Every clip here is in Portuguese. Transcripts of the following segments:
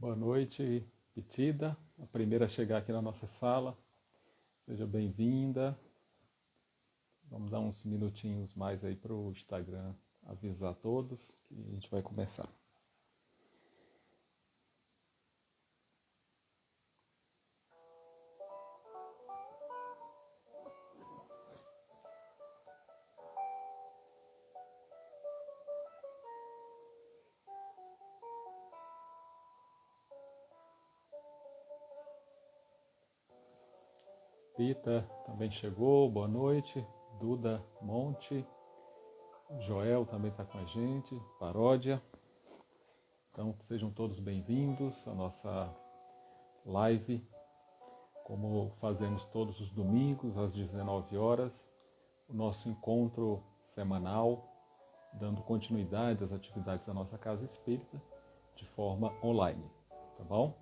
Boa noite, Petida, a primeira a chegar aqui na nossa sala. Seja bem-vinda. Vamos dar uns minutinhos mais aí para o Instagram avisar a todos que a gente vai começar. Pita também chegou, boa noite. Duda Monte, Joel também está com a gente, Paródia. Então sejam todos bem-vindos à nossa live, como fazemos todos os domingos às 19 horas, o nosso encontro semanal, dando continuidade às atividades da nossa Casa Espírita de forma online, tá bom?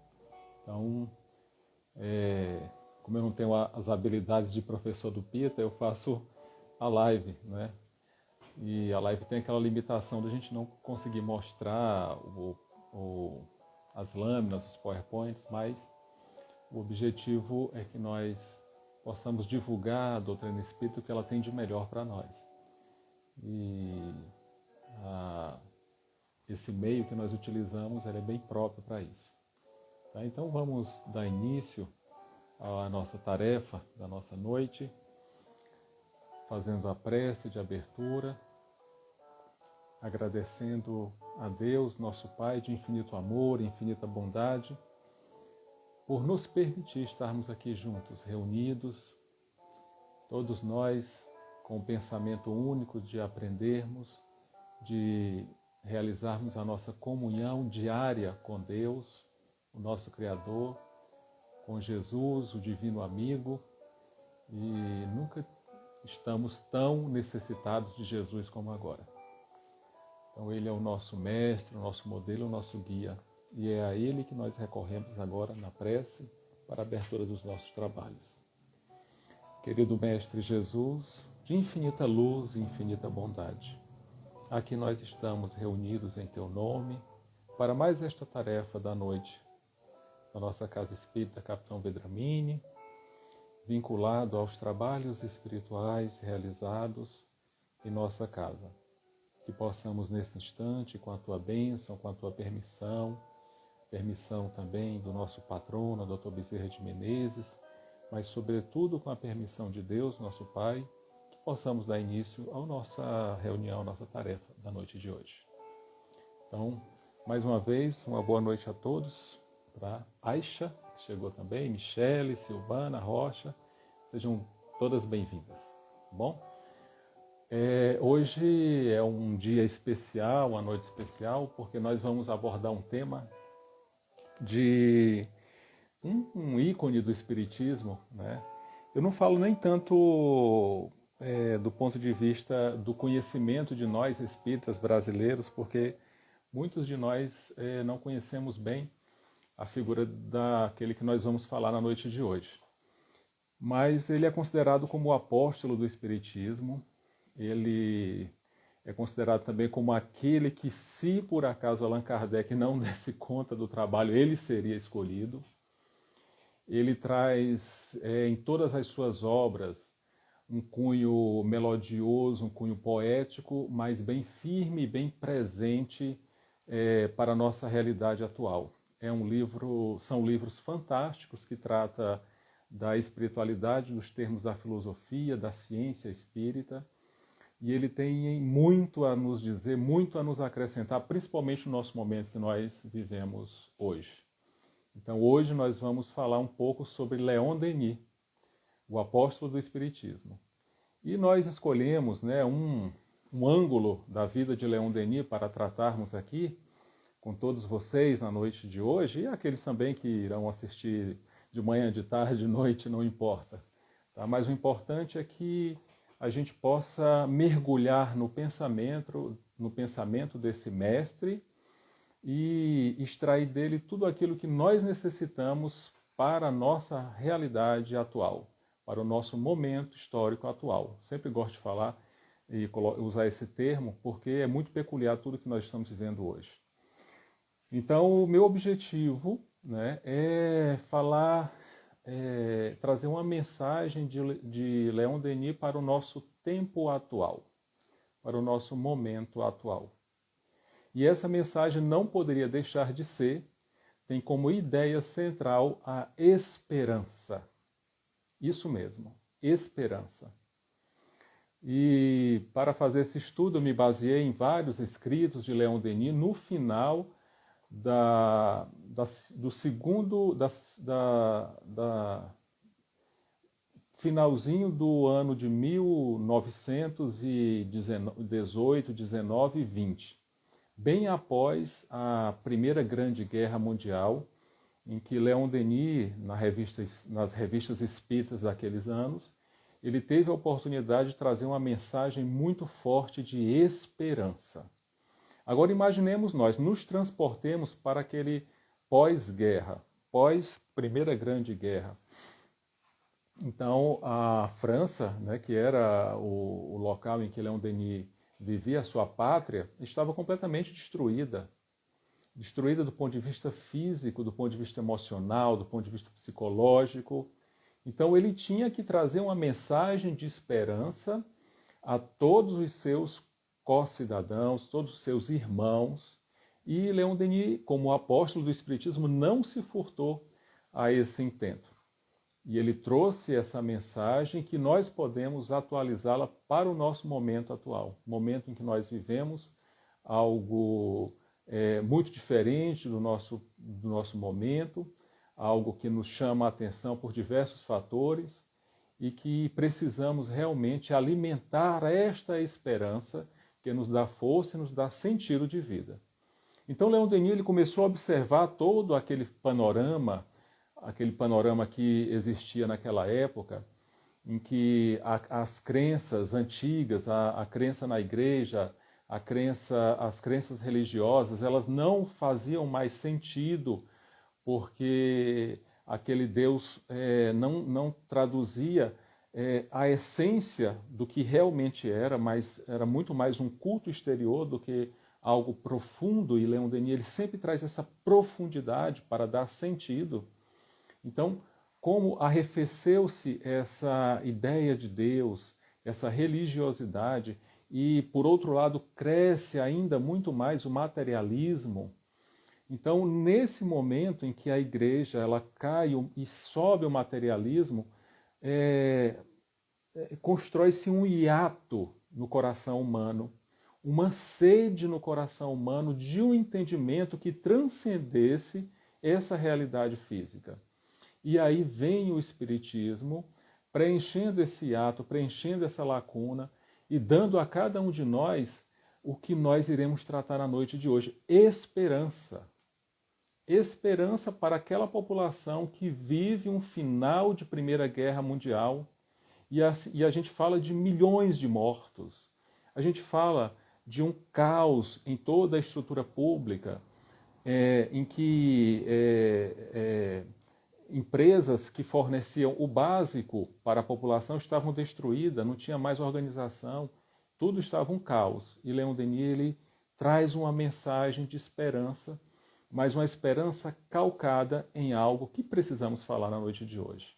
Então, como eu não tenho as habilidades de professor do Pita, eu faço a live, né? E a live tem aquela limitação de a gente não conseguir mostrar as lâminas, os PowerPoints, mas o objetivo é que nós possamos divulgar a doutrina espírita, o que ela tem de melhor para nós. E esse meio que nós utilizamos, ele é bem próprio para isso. Tá? Então vamos dar início à nossa tarefa da nossa noite, fazendo a prece de abertura, agradecendo a Deus, nosso Pai de infinito amor, infinita bondade, por nos permitir estarmos aqui juntos, reunidos, todos nós com o pensamento único de aprendermos, de realizarmos a nossa comunhão diária com Deus, o nosso Criador, com Jesus, o divino amigo, e nunca estamos tão necessitados de Jesus como agora. Então ele é o nosso mestre, o nosso modelo, o nosso guia, e é a ele que nós recorremos agora na prece para a abertura dos nossos trabalhos. Querido Mestre Jesus, de infinita luz e infinita bondade, aqui nós estamos reunidos em Teu nome para mais esta tarefa da noite da nossa Casa Espírita Capitão Vedramini, vinculado aos trabalhos espirituais realizados em nossa casa. Que possamos nesse instante, com a Tua bênção, com a Tua permissão também do nosso patrono, Dr. Bezerra de Menezes, mas sobretudo com a permissão de Deus, nosso Pai, que possamos dar início à nossa reunião, à nossa tarefa da noite de hoje. Então, mais uma vez, uma boa noite a todos, para Aisha, que chegou também, Michele, Silvana, Rocha, sejam todas bem-vindas, tá bom? Hoje é um dia especial, uma noite especial, porque nós vamos abordar um tema de um ícone do Espiritismo, né? Eu não falo nem tanto do ponto de vista do conhecimento de nós espíritas brasileiros, porque muitos de nós não conhecemos bem a figura daquele que nós vamos falar na noite de hoje. Mas ele é considerado como o apóstolo do Espiritismo, ele é considerado também como aquele que, se por acaso Allan Kardec não desse conta do trabalho, ele seria escolhido. Ele traz em todas as suas obras um cunho melodioso, um cunho poético, mas bem firme e bem presente para a nossa realidade atual. São livros fantásticos que tratam da espiritualidade nos termos da filosofia, da ciência espírita, e ele tem muito a nos dizer, muito a nos acrescentar, principalmente no nosso momento que nós vivemos hoje. Então hoje nós vamos falar um pouco sobre Leon Denis, o apóstolo do Espiritismo. E nós escolhemos um ângulo da vida de Leon Denis para tratarmos aqui com todos vocês na noite de hoje, e aqueles também que irão assistir de manhã, de tarde, de noite, não importa. Tá? Mas o importante é que a gente possa mergulhar no pensamento desse mestre e extrair dele tudo aquilo que nós necessitamos para a nossa realidade atual, para o nosso momento histórico atual. Sempre gosto de falar e usar esse termo porque é muito peculiar tudo que nós estamos vivendo hoje. Então, o meu objetivo, né, é falar, trazer uma mensagem de Leon Denis para o nosso tempo atual, para o nosso momento atual. E essa mensagem não poderia deixar de ser, tem como ideia central a esperança. Isso mesmo, esperança. E para fazer esse estudo, eu me baseei em vários escritos de Leon Denis no final do segundo, finalzinho do ano de 1918, 19 e 20, bem após a Primeira Grande Guerra Mundial, em que Leon Denis, nas revistas espíritas daqueles anos, ele teve a oportunidade de trazer uma mensagem muito forte de esperança. Agora imaginemos nós, nos transportemos para aquele pós-guerra, pós-Primeira Grande Guerra. Então, a França, né, que era o local em que Leon Denis vivia a sua pátria, estava completamente destruída. Destruída do ponto de vista físico, do ponto de vista emocional, do ponto de vista psicológico. Então, ele tinha que trazer uma mensagem de esperança a todos os seus co-cidadãos, todos os seus irmãos. E Leon Denis, como apóstolo do Espiritismo, não se furtou a esse intento. E ele trouxe essa mensagem que nós podemos atualizá-la para o nosso momento atual, momento em que nós vivemos algo muito diferente do nosso momento, algo que nos chama a atenção por diversos fatores e que precisamos realmente alimentar esta esperança que nos dá força e nos dá sentido de vida. Então Leon Denis ele começou a observar todo aquele panorama que existia naquela época, em que as crenças antigas, a crença na igreja, as crenças religiosas, elas não faziam mais sentido, porque aquele Deus não traduzia a essência do que realmente era, mas era muito mais um culto exterior do que algo profundo, e Leon Denis ele sempre traz essa profundidade para dar sentido. Então, como arrefeceu-se essa ideia de Deus, essa religiosidade, e, por outro lado, cresce ainda muito mais o materialismo. Então, nesse momento em que a igreja ela cai e sobe o materialismo, constrói-se um hiato no coração humano, uma sede no coração humano de um entendimento que transcendesse essa realidade física. E aí vem o Espiritismo preenchendo esse ato, preenchendo essa lacuna e dando a cada um de nós o que nós iremos tratar na noite de hoje: esperança. Esperança para aquela população que vive um final de Primeira Guerra Mundial e a gente fala de milhões de mortos. A gente fala de um caos em toda a estrutura pública, em que empresas que forneciam o básico para a população estavam destruídas, não tinha mais organização, tudo estava um caos. E Leon Denis ele traz uma mensagem de esperança, mas uma esperança calcada em algo que precisamos falar na noite de hoje.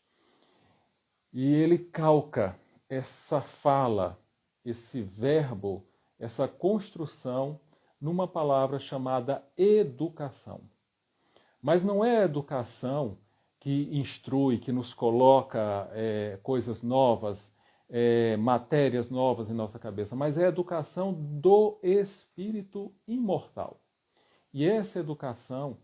E ele calca essa fala, esse verbo, essa construção numa palavra chamada educação. Mas não é a educação que instrui, que nos coloca coisas novas, matérias novas em nossa cabeça, mas é a educação do espírito imortal. E essa educação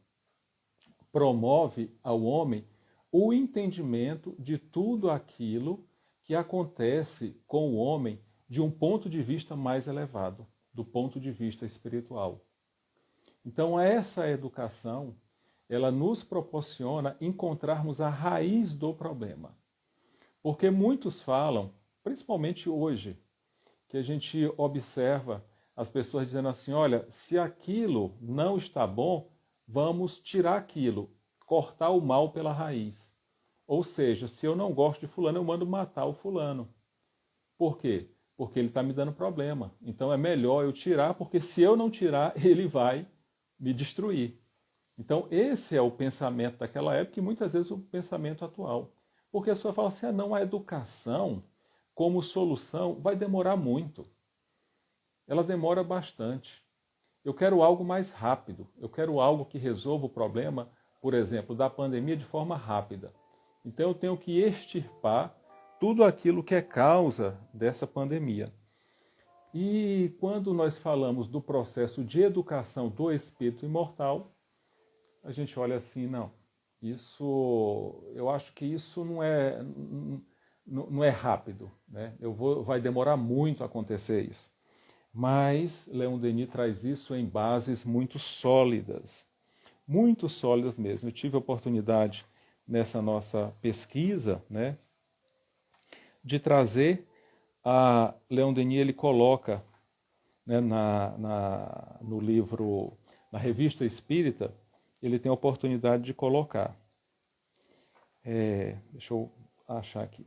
promove ao homem o entendimento de tudo aquilo que acontece com o homem de um ponto de vista mais elevado, do ponto de vista espiritual. Então essa educação ela nos proporciona encontrarmos a raiz do problema. Porque muitos falam, principalmente hoje, que a gente observa as pessoas dizendo assim, olha, se aquilo não está bom, vamos tirar aquilo, cortar o mal pela raiz. Ou seja, se eu não gosto de fulano, eu mando matar o fulano. Por quê? Porque ele está me dando problema. Então é melhor eu tirar, porque se eu não tirar, ele vai me destruir. Então, esse é o pensamento daquela época e muitas vezes o pensamento atual. Porque a pessoa fala assim, não, a educação como solução vai demorar muito. Ela demora bastante. Eu quero algo mais rápido. Eu quero algo que resolva o problema, por exemplo, da pandemia de forma rápida. Então, eu tenho que extirpar tudo aquilo que é causa dessa pandemia. E quando nós falamos do processo de educação do espírito imortal, a gente olha assim, não, eu acho que isso não é rápido, né? Vai demorar muito a acontecer isso. Mas Leon Denis traz isso em bases muito sólidas mesmo. Eu tive a oportunidade nessa nossa pesquisa, né, de trazer a Leon Denis, ele coloca, né, no livro, na Revista Espírita, ele tem a oportunidade de colocar. Deixa eu achar aqui.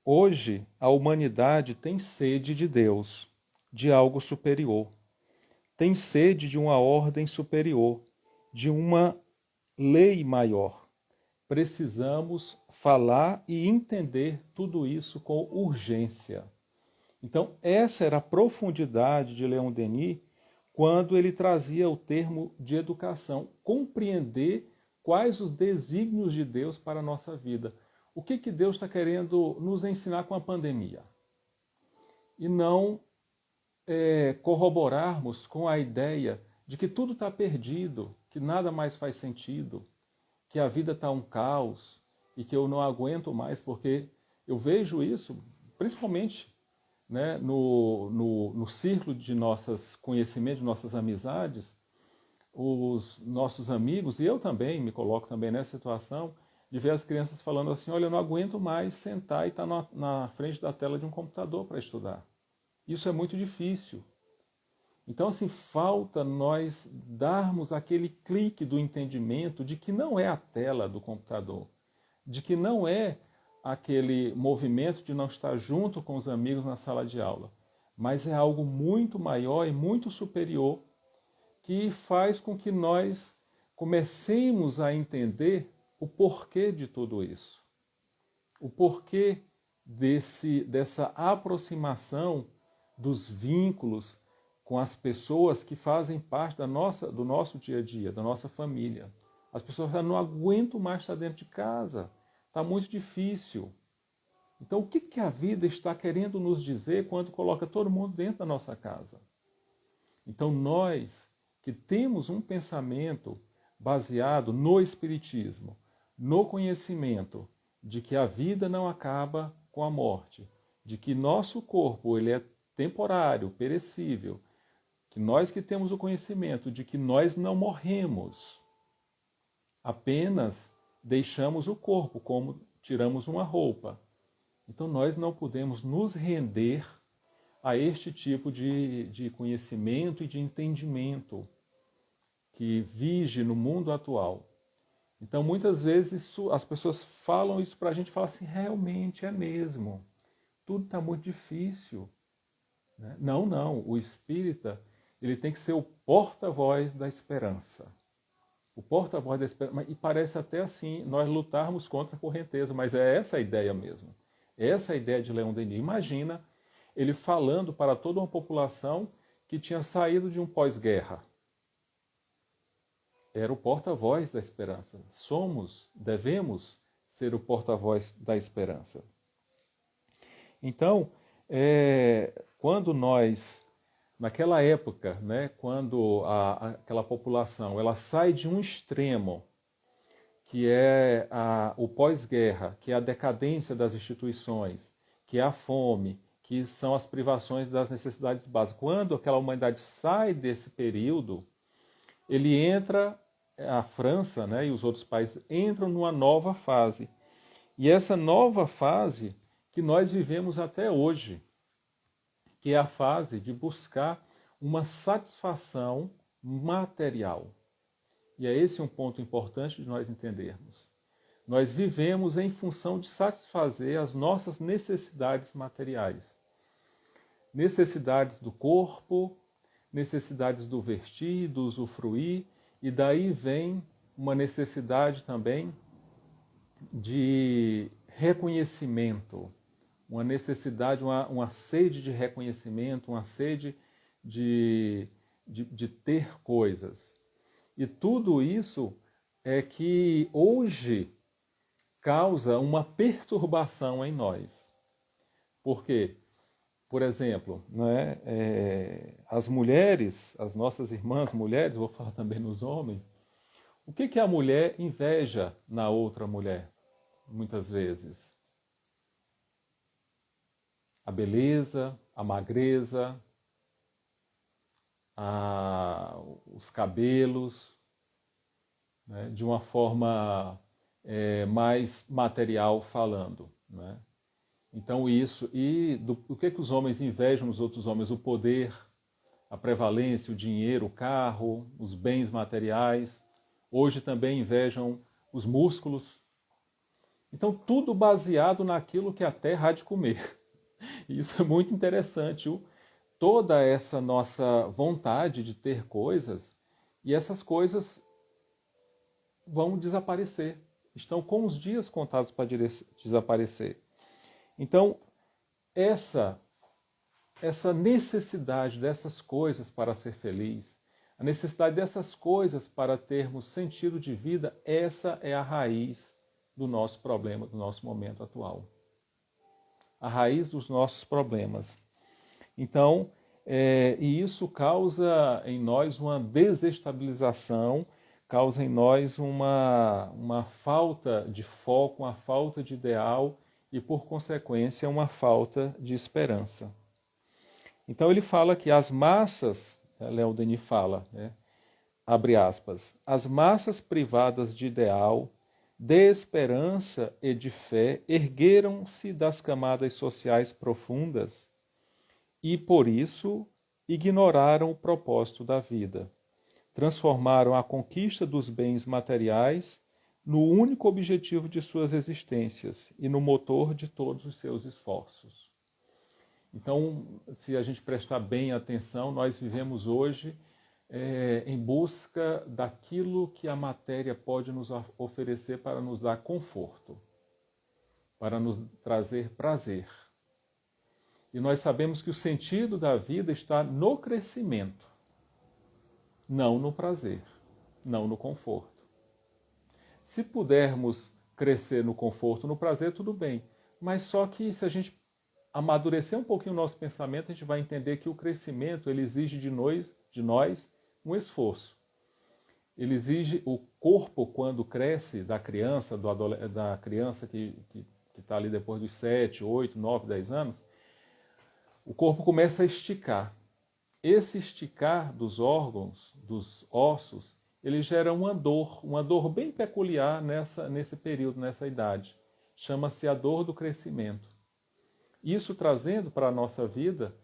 Hoje, a humanidade tem sede de Deus, de algo superior. Tem sede de uma ordem superior, de uma lei maior. Precisamos falar e entender tudo isso com urgência. Então, essa era a profundidade de Leon Denis quando ele trazia o termo de educação, compreender quais os desígnios de Deus para a nossa vida. O que Deus está querendo nos ensinar com a pandemia? E não corroborarmos com a ideia de que tudo está perdido, que nada mais faz sentido, que a vida está um caos e que eu não aguento mais, porque eu vejo isso, principalmente, né, no círculo de nossos conhecimentos, de nossas amizades, os nossos amigos, e eu também me coloco também nessa situação, de ver as crianças falando assim, olha, eu não aguento mais sentar e estar na frente da tela de um computador para estudar. Isso é muito difícil. Então, assim, falta nós darmos aquele clique do entendimento de que não é a tela do computador, de que não é aquele movimento de não estar junto com os amigos na sala de aula, mas é algo muito maior e muito superior que faz com que nós comecemos a entender o porquê de tudo isso, o porquê dessa aproximação dos vínculos com as pessoas que fazem parte do nosso dia a dia, da nossa família. As pessoas falam, não aguento mais estar dentro de casa, está muito difícil. Então, o que a vida está querendo nos dizer quando coloca todo mundo dentro da nossa casa? Então, nós que temos um pensamento baseado no Espiritismo, no conhecimento de que a vida não acaba com a morte, de que nosso corpo ele é temporário, perecível, que nós que temos o conhecimento de que nós não morremos, apenas deixamos o corpo como tiramos uma roupa. Então nós não podemos nos render a este tipo de conhecimento e de entendimento que vige no mundo atual. Então muitas vezes as pessoas falam isso para a gente e falam assim, realmente é mesmo, tudo está muito difícil. Né? Não, o espírita ele tem que ser o porta-voz da esperança. O porta-voz da esperança. E parece até assim, nós lutarmos contra a correnteza, mas é essa a ideia mesmo. Essa é a ideia de Leon Denis. Imagina ele falando para toda uma população que tinha saído de um pós-guerra. Era o porta-voz da esperança. Devemos ser o porta-voz da esperança. Então, quando nós, naquela época, né, quando aquela população ela sai de um extremo, que é o pós-guerra, que é a decadência das instituições, que é a fome, que são as privações das necessidades básicas. Quando aquela humanidade sai desse período, a França, né, e os outros países entram numa nova fase. E essa nova fase que nós vivemos até hoje, que é a fase de buscar uma satisfação material. E é esse um ponto importante de nós entendermos. Nós vivemos em função de satisfazer as nossas necessidades materiais. necessidades do corpo, necessidades do vestir, do usufruir, e daí vem uma necessidade também de reconhecimento, uma necessidade, uma sede de reconhecimento, uma sede de ter coisas. E tudo isso é que hoje causa uma perturbação em nós. Por quê? Por exemplo, né, as mulheres, as nossas irmãs mulheres, vou falar também nos homens, o que a mulher inveja na outra mulher, muitas vezes? A beleza, a magreza, os cabelos, né, de uma forma mais material falando, né? Então isso, o que os homens invejam nos outros homens? O poder, a prevalência, o dinheiro, o carro, os bens materiais. Hoje também invejam os músculos. Então tudo baseado naquilo que a terra há de comer. E isso é muito interessante, toda essa nossa vontade de ter coisas, e essas coisas vão desaparecer. Estão com os dias contados para desaparecer. Então, essa necessidade dessas coisas para ser feliz, a necessidade dessas coisas para termos sentido de vida, essa é a raiz do nosso problema, do nosso momento atual. A raiz dos nossos problemas. Então, e isso causa em nós uma desestabilização, causa em nós uma falta de foco, uma falta de ideal e, por consequência, uma falta de esperança. Então ele fala que as massas, Leon Denis fala, né, abre aspas, as massas privadas de ideal, de esperança e de fé ergueram-se das camadas sociais profundas e, por isso, ignoraram o propósito da vida. Transformaram a conquista dos bens materiais no único objetivo de suas existências e no motor de todos os seus esforços. Então, se a gente prestar bem atenção, nós vivemos hoje em busca daquilo que a matéria pode nos oferecer para nos dar conforto, para nos trazer prazer. E nós sabemos que o sentido da vida está no crescimento, não no prazer, não no conforto. Se pudermos crescer no conforto, no prazer, tudo bem. Mas só que se a gente amadurecer um pouquinho o nosso pensamento, a gente vai entender que o crescimento ele exige de nós um esforço. Ele exige o corpo, quando cresce, da criança, da criança que está ali depois dos 7, 8, 9, 10 anos, o corpo começa a esticar. Esse esticar dos órgãos, dos ossos, ele gera uma dor bem peculiar nesse período, nessa idade. Chama-se a dor do crescimento. Isso trazendo para a nossa vida,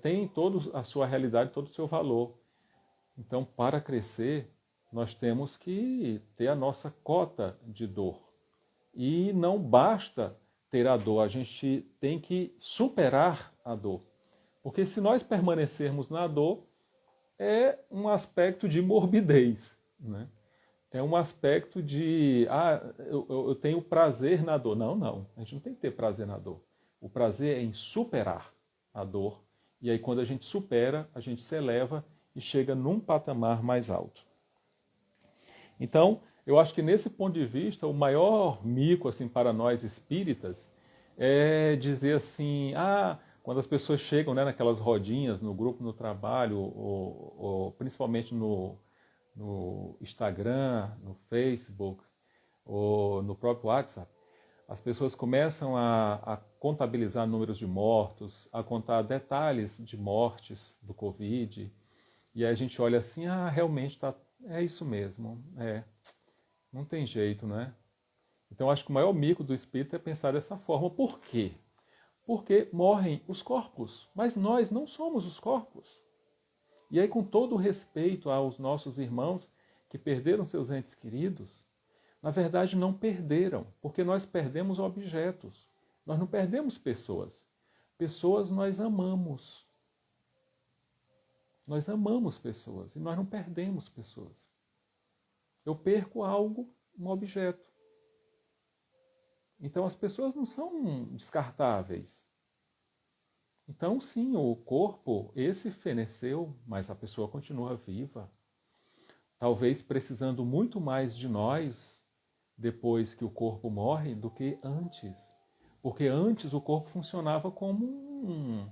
tem toda a sua realidade, todo o seu valor. Então, para crescer, nós temos que ter a nossa cota de dor. E não basta ter a dor, a gente tem que superar a dor. Porque se nós permanecermos na dor, é um aspecto de morbidez, né? É um aspecto de, eu tenho prazer na dor. Não, a gente não tem que ter prazer na dor. O prazer é em superar a dor. E aí quando a gente supera, a gente se eleva e chega num patamar mais alto. Então, eu acho que nesse ponto de vista, o maior mico assim, para nós espíritas é dizer assim, quando as pessoas chegam, né, naquelas rodinhas, no grupo, no trabalho, ou principalmente no Instagram, no Facebook, ou no próprio WhatsApp, as pessoas começam a contabilizar números de mortos, a contar detalhes de mortes do Covid, e aí a gente olha assim, realmente é isso mesmo, não tem jeito, né? Então acho que o maior mico do espírito é pensar dessa forma. Por quê? Porque morrem os corpos, mas nós não somos os corpos. E aí, com todo o respeito aos nossos irmãos que perderam seus entes queridos, na verdade não perderam, porque nós perdemos objetos, nós não perdemos pessoas. Pessoas nós amamos. Nós amamos pessoas e nós não perdemos pessoas. Eu perco algo, um objeto. Então as pessoas não são descartáveis. Então sim, o corpo, esse feneceu, mas a pessoa continua viva. Talvez precisando muito mais de nós depois que o corpo morre do que antes. Porque antes o corpo funcionava como um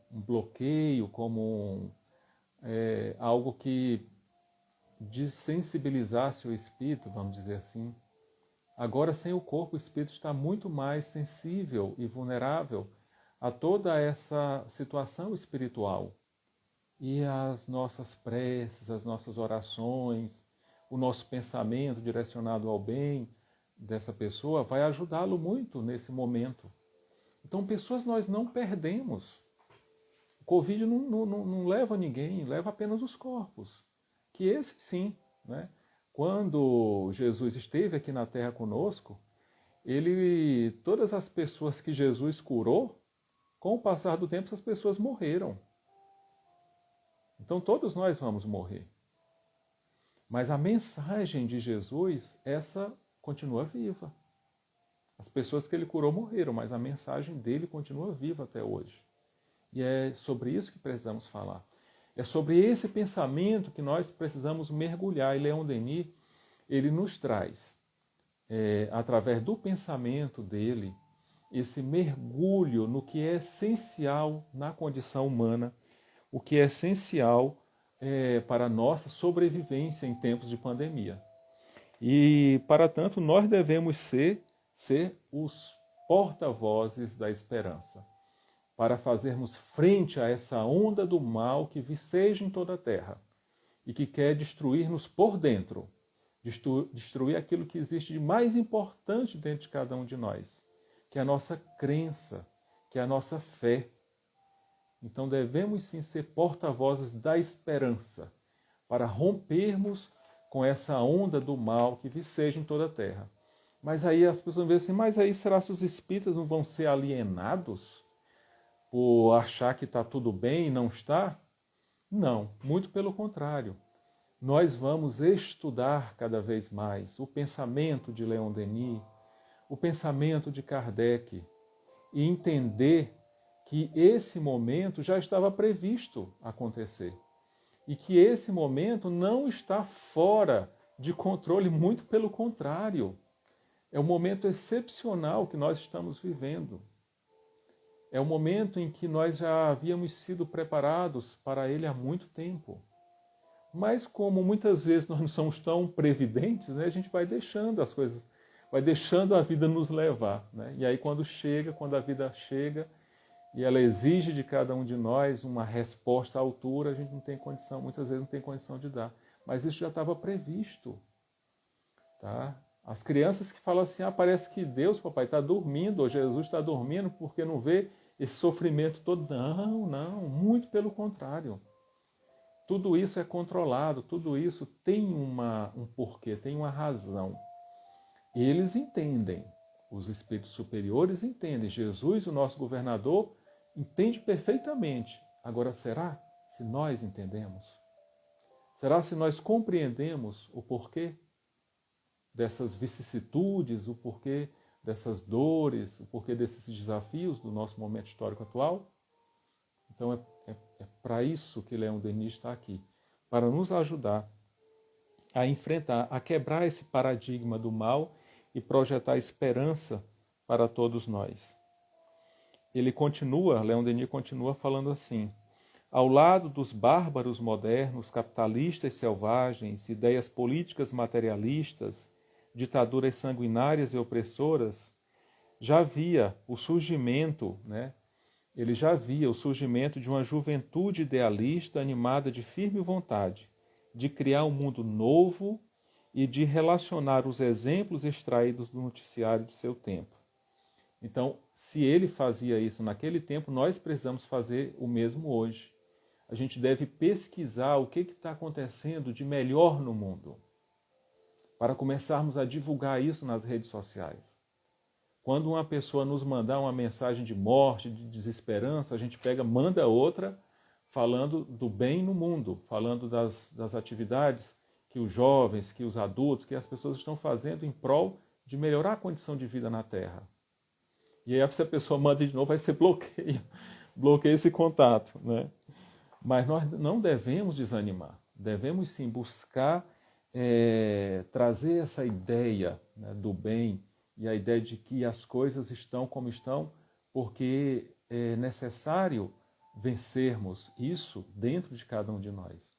bloqueio, como algo que desensibilizasse o espírito, vamos dizer assim. Agora, sem o corpo, o espírito está muito mais sensível e vulnerável a toda essa situação espiritual. E as nossas preces, as nossas orações, o nosso pensamento direcionado ao bem dessa pessoa vai ajudá-lo muito nesse momento. Então, pessoas nós não perdemos. O Covid não leva ninguém, leva apenas os corpos. Que esse sim, né? Quando Jesus esteve aqui na Terra conosco, todas as pessoas que Jesus curou, com o passar do tempo, essas pessoas morreram. Então todos nós vamos morrer. Mas a mensagem de Jesus, essa continua viva. As pessoas que ele curou morreram, mas a mensagem dele continua viva até hoje. E é sobre isso que precisamos falar. É sobre esse pensamento que nós precisamos mergulhar. E Leon Denis, ele nos traz, através do pensamento dele, esse mergulho no que é essencial na condição humana, o que é essencial para a nossa sobrevivência em tempos de pandemia. E, para tanto, nós devemos ser os porta-vozes da esperança, para fazermos frente a essa onda do mal que viceja em toda a terra e que quer destruir-nos por dentro, destruir aquilo que existe de mais importante dentro de cada um de nós, que é a nossa crença, que é a nossa fé. Então devemos sim ser porta-vozes da esperança, para rompermos com essa onda do mal que viceja em toda a terra. Mas aí as pessoas vão ver assim, mas aí será que os espíritas não vão ser alienados por achar que está tudo bem e não está? Não, muito pelo contrário. Nós vamos estudar cada vez mais o pensamento de Leon Denis, o pensamento de Kardec, e entender que esse momento já estava previsto acontecer. E que esse momento não está fora de controle, muito pelo contrário. É um momento excepcional que nós estamos vivendo. É um momento em que nós já havíamos sido preparados para ele há muito tempo. Mas como muitas vezes nós não somos tão previdentes, né, a gente vai deixando as coisas, vai deixando a vida nos levar. Né? E aí quando a vida chega e ela exige de cada um de nós uma resposta à altura, a gente não tem condição, muitas vezes não tem condição de dar. Mas isso já estava previsto. Tá? As crianças que falam assim, parece que Deus, papai, está dormindo, ou Jesus está dormindo porque não vê esse sofrimento todo. Não, muito pelo contrário. Tudo isso é controlado, tudo isso tem um porquê, tem uma razão. Eles entendem, os espíritos superiores entendem. Jesus, o nosso governador, entende perfeitamente. Agora, será se nós entendemos? Será se nós compreendemos o porquê dessas vicissitudes, o porquê dessas dores, o porquê desses desafios do nosso momento histórico atual? Então é para isso que Leon Denis está aqui, para nos ajudar a enfrentar, a quebrar esse paradigma do mal e projetar esperança para todos nós. Leon Denis continua falando assim: ao lado dos bárbaros modernos, capitalistas selvagens, ideias políticas materialistas, ditaduras sanguinárias e opressoras, já via o surgimento, ele já via o surgimento de uma juventude idealista animada de firme vontade de criar um mundo novo e de relacionar os exemplos extraídos do noticiário de seu tempo. Então, se ele fazia isso naquele tempo, nós precisamos fazer o mesmo hoje. A gente deve pesquisar o que está acontecendo de melhor no mundo, para começarmos a divulgar isso nas redes sociais. Quando uma pessoa nos mandar uma mensagem de morte, de desesperança, a gente pega, manda outra falando do bem no mundo, falando das atividades que os jovens, que os adultos, que as pessoas estão fazendo em prol de melhorar a condição de vida na Terra. E aí, se a pessoa manda de novo, vai ser bloqueia esse contato, né? Mas nós não devemos desanimar, devemos sim buscar trazer essa ideia, né, do bem e a ideia de que as coisas estão como estão, porque é necessário vencermos isso dentro de cada um de nós.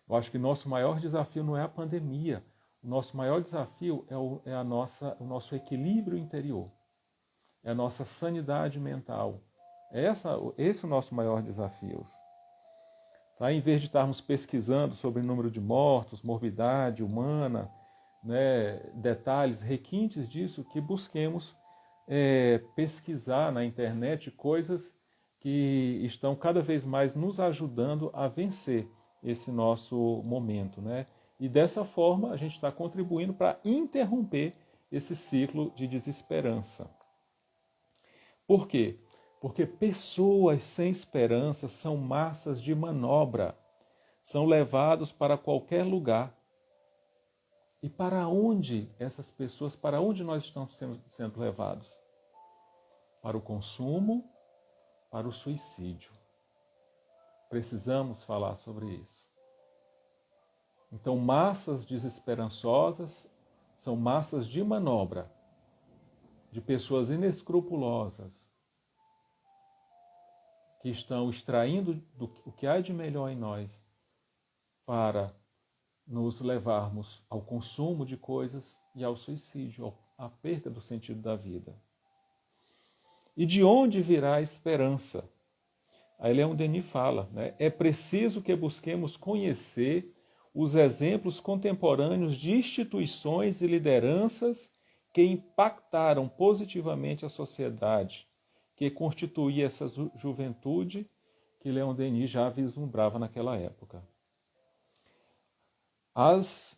Eu acho que nosso maior desafio não é a pandemia, o nosso maior desafio o nosso equilíbrio interior, é a nossa sanidade mental. Esse é o nosso maior desafio. Tá? Em vez de estarmos pesquisando sobre o número de mortos, morbidade humana, né, detalhes, requintes disso, que busquemos pesquisar na internet coisas que estão cada vez mais nos ajudando a vencer esse nosso momento, né? E dessa forma a gente está contribuindo para interromper esse ciclo de desesperança. Por quê? Porque pessoas sem esperança são massas de manobra, são levados para qualquer lugar. E para onde para onde nós estamos sendo levados? Para o consumo, para o suicídio. Precisamos falar sobre isso. Então, massas desesperançosas são massas de manobra, de pessoas inescrupulosas, que estão extraindo o que há de melhor em nós para nos levarmos ao consumo de coisas e ao suicídio, à perda do sentido da vida. E de onde virá a esperança? Aí Leon Denis fala, né? É preciso que busquemos conhecer os exemplos contemporâneos de instituições e lideranças que impactaram positivamente a sociedade, que constituía essa juventude que Leon Denis já vislumbrava naquela época. As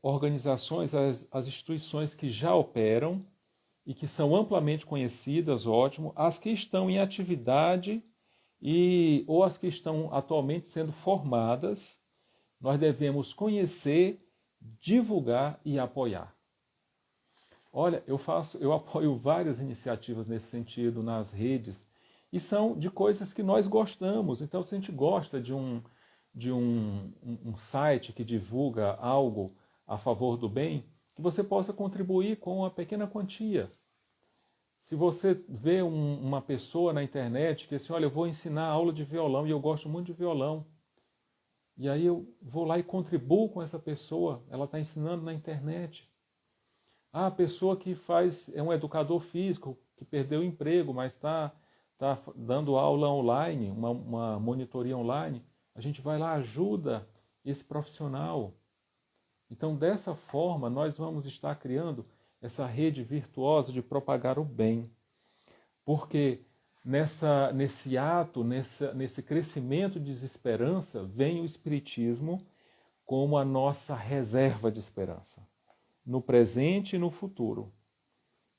organizações, as instituições que já operam e que são amplamente conhecidas, ótimo, as que estão em atividade ou as que estão atualmente sendo formadas, nós devemos conhecer, divulgar e apoiar. Olha, eu apoio várias iniciativas nesse sentido nas redes, e são de coisas que nós gostamos. Então, se a gente gosta de um site que divulga algo a favor do bem, que você possa contribuir com uma pequena quantia. Se você vê uma pessoa na internet que diz assim, olha, eu vou ensinar aula de violão e eu gosto muito de violão, e aí eu vou lá e contribuo com essa pessoa, ela está ensinando na internet. Ah, a pessoa que é um educador físico, que perdeu o emprego, mas está dando aula online, uma monitoria online, a gente vai lá, ajuda esse profissional. Então, dessa forma, nós vamos estar criando essa rede virtuosa de propagar o bem. Porque nesse ato, nesse crescimento de desesperança, vem o Espiritismo como a nossa reserva de esperança, no presente e no futuro.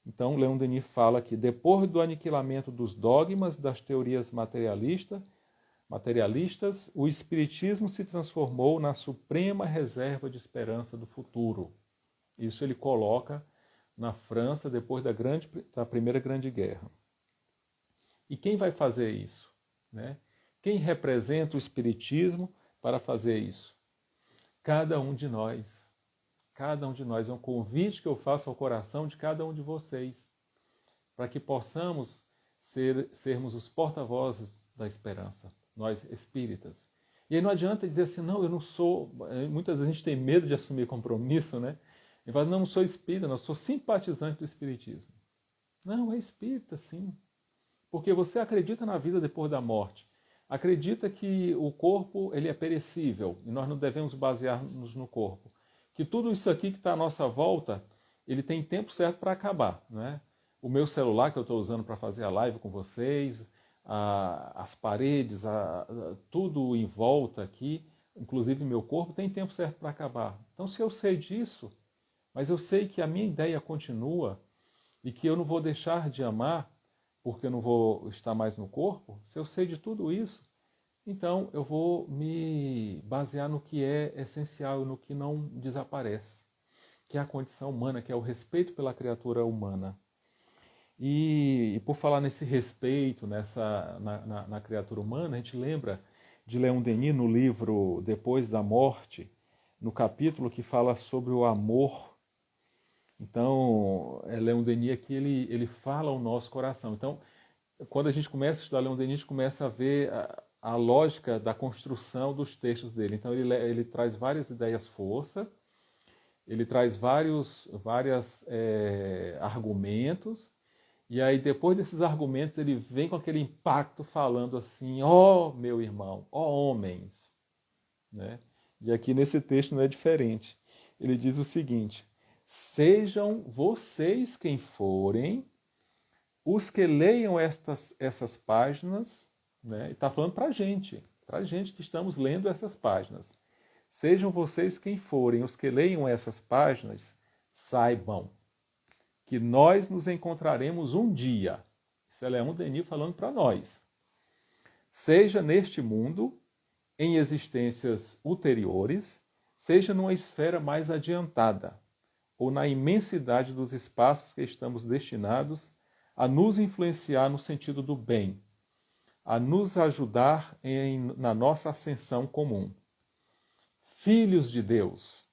Então, Leon Denis fala que depois do aniquilamento dos dogmas das teorias materialistas, o Espiritismo se transformou na suprema reserva de esperança do futuro. Isso ele coloca na França depois da Primeira Grande Guerra. E quem vai fazer isso? Né? Quem representa o Espiritismo para fazer isso? Cada um de nós. Cada um de nós. É um convite que eu faço ao coração de cada um de vocês, para que possamos sermos os porta-vozes da esperança, nós espíritas. E aí não adianta dizer assim, não, eu não sou... Muitas vezes a gente tem medo de assumir compromisso, né? E fala, não sou espírita, não, sou simpatizante do espiritismo. Não, é espírita, sim. Porque você acredita na vida depois da morte. Acredita que o corpo ele é perecível e nós não devemos basear-nos no corpo. Que tudo isso aqui que está à nossa volta, ele tem tempo certo para acabar, né? O meu celular que eu estou usando para fazer a live com vocês, as paredes, tudo em volta aqui, inclusive meu corpo, tem tempo certo para acabar. Então, se eu sei disso, mas eu sei que a minha ideia continua, e que eu não vou deixar de amar porque eu não vou estar mais no corpo, se eu sei de tudo isso, então eu vou me basear no que é essencial e no que não desaparece, que é a condição humana, que é o respeito pela criatura humana. E por falar nesse respeito na criatura humana, a gente lembra de Leon Denis no livro Depois da Morte, no capítulo que fala sobre o amor. Então, Leon Denis aqui, ele fala ao nosso coração. Então, quando a gente começa a estudar Leon Denis, a gente começa a ver a lógica da construção dos textos dele. Então, ele traz várias ideias-força, ele traz vários argumentos, e aí depois desses argumentos ele vem com aquele impacto falando assim, ó meu irmão, ó homens, né? E aqui nesse texto não é diferente. Ele diz o seguinte: sejam vocês quem forem os que leiam essas páginas, né? E está falando para a gente que estamos lendo essas páginas. Sejam vocês quem forem os que leiam essas páginas, saibam que nós nos encontraremos um dia. Isso é Leon Denis falando para nós. Seja neste mundo, em existências ulteriores, seja numa esfera mais adiantada, ou na imensidade dos espaços que estamos destinados a nos influenciar no sentido do bem, a nos ajudar na nossa ascensão comum. Filhos de Deus,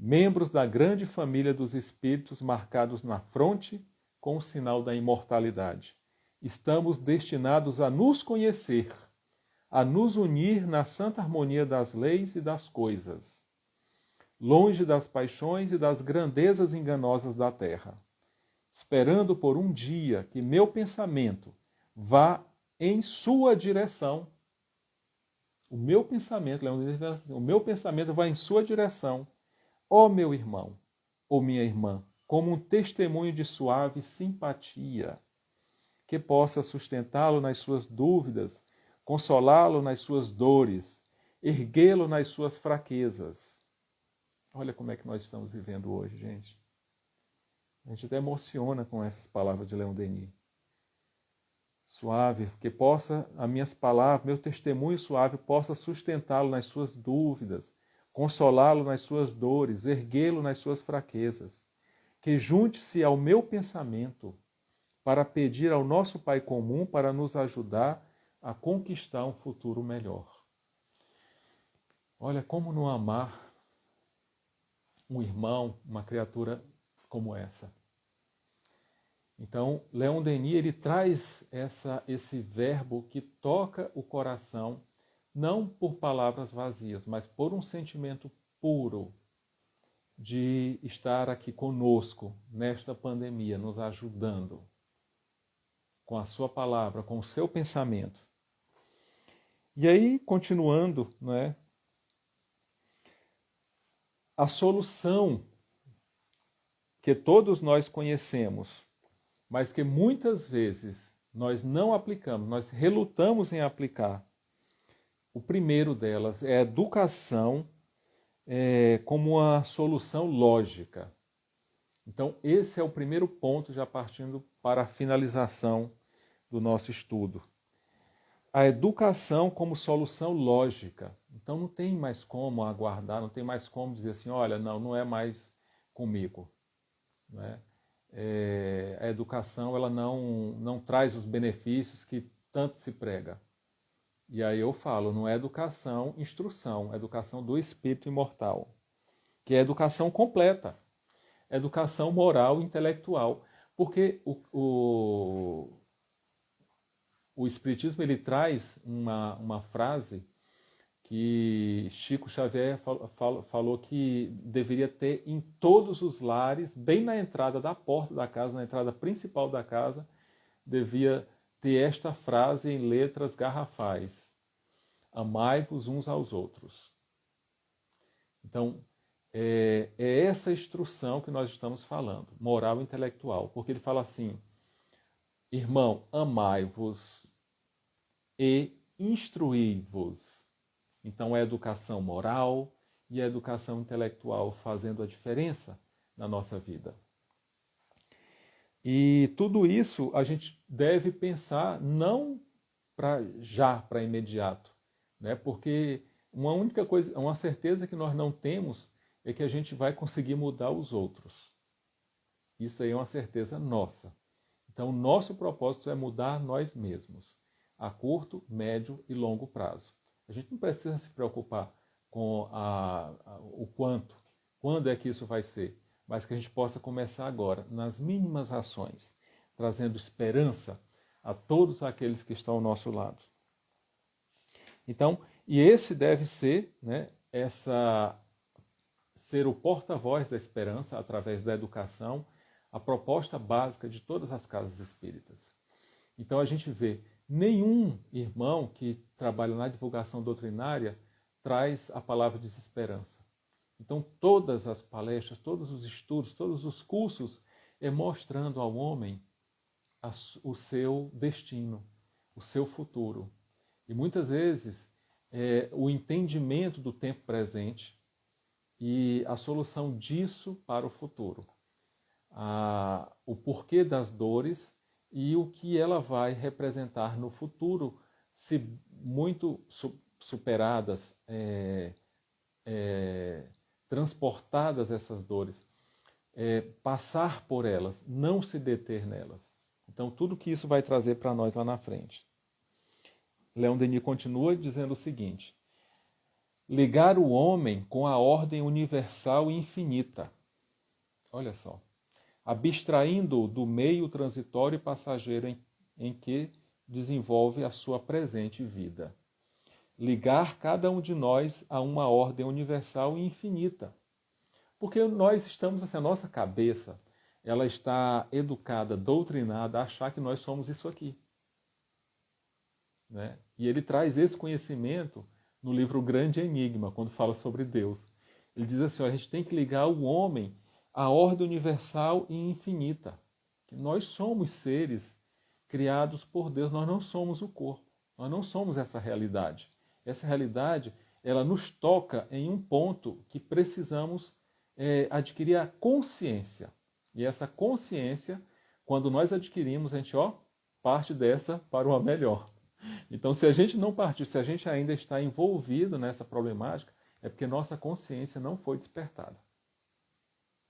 membros da grande família dos espíritos marcados na fronte com o sinal da imortalidade. Estamos destinados a nos conhecer, a nos unir na santa harmonia das leis e das coisas, longe das paixões e das grandezas enganosas da terra, esperando por um dia que meu pensamento vá em sua direção. O meu pensamento, o meu pensamento vai em sua direção, ó meu irmão, ou minha irmã, como um testemunho de suave simpatia, que possa sustentá-lo nas suas dúvidas, consolá-lo nas suas dores, erguê-lo nas suas fraquezas. Olha como é que nós estamos vivendo hoje, gente. A gente até emociona com essas palavras de Leon Denis. Suave, que possa, as minhas palavras, meu testemunho suave, possa sustentá-lo nas suas dúvidas, consolá-lo nas suas dores, erguê-lo nas suas fraquezas. Que junte-se ao meu pensamento para pedir ao nosso Pai comum para nos ajudar a conquistar um futuro melhor. Olha, como não amar um irmão, uma criatura como essa? Então, Leon Denis ele traz esse verbo que toca o coração, não por palavras vazias, mas por um sentimento puro de estar aqui conosco nesta pandemia, nos ajudando com a sua palavra, com o seu pensamento. E aí, continuando, né, a solução que todos nós conhecemos, mas que muitas vezes nós não aplicamos, nós relutamos em aplicar. O primeiro delas é a educação como uma solução lógica. Então, esse é o primeiro ponto, já partindo para a finalização do nosso estudo. A educação como solução lógica. Então, não tem mais como aguardar, não tem mais como dizer assim, olha, não é mais comigo, né? A educação ela não traz os benefícios que tanto se prega. E aí eu falo, não é educação, instrução, é educação do espírito imortal, que é educação completa, educação moral e intelectual. Porque o Espiritismo ele traz uma frase que Chico Xavier falou que deveria ter em todos os lares, bem na entrada da porta da casa, na entrada principal da casa, devia ter esta frase em letras garrafais: amai-vos uns aos outros. Então, é essa instrução que nós estamos falando, moral e intelectual, porque ele fala assim, irmão, amai-vos e instruí-vos. Então, é a educação moral e a educação intelectual fazendo a diferença na nossa vida. E tudo isso a gente deve pensar não para imediato, né? Porque uma única coisa, uma certeza que nós não temos é que a gente vai conseguir mudar os outros. Isso aí é uma certeza nossa. Então, o nosso propósito é mudar nós mesmos, a curto, médio e longo prazo. A gente não precisa se preocupar com o quando é que isso vai ser, mas que a gente possa começar agora, nas mínimas ações, trazendo esperança a todos aqueles que estão ao nosso lado. Então, e esse deve ser, né, ser o porta-voz da esperança através da educação, a proposta básica de todas as casas espíritas. Então a gente vê nenhum irmão que trabalha na divulgação doutrinária traz a palavra desesperança. Então todas as palestras, todos os estudos, todos os cursos é mostrando ao homem o seu destino, o seu futuro. E muitas vezes o entendimento do tempo presente e a solução disso para o futuro. O porquê das dores e o que ela vai representar no futuro, se muito superadas, transportadas essas dores, passar por elas, não se deter nelas. Então, tudo que isso vai trazer para nós lá na frente. Leon Denis continua dizendo o seguinte: ligar o homem com a ordem universal e infinita. Olha só. Abstraindo-o do meio transitório e passageiro em que desenvolve a sua presente vida. Ligar cada um de nós a uma ordem universal e infinita. Porque nós estamos, assim, a nossa cabeça, ela está educada, doutrinada a achar que nós somos isso aqui. Né? E ele traz esse conhecimento no livro Grande Enigma, quando fala sobre Deus. Ele diz assim, ó, a gente tem que ligar o homem à ordem universal e infinita. Que nós somos seres criados por Deus, nós não somos o corpo, nós não somos essa realidade. Essa realidade, ela nos toca em um ponto que precisamos adquirir a consciência. E essa consciência, quando nós adquirimos, a gente parte dessa para uma melhor. Então, se a gente não partir, se a gente ainda está envolvido nessa problemática, é porque nossa consciência não foi despertada.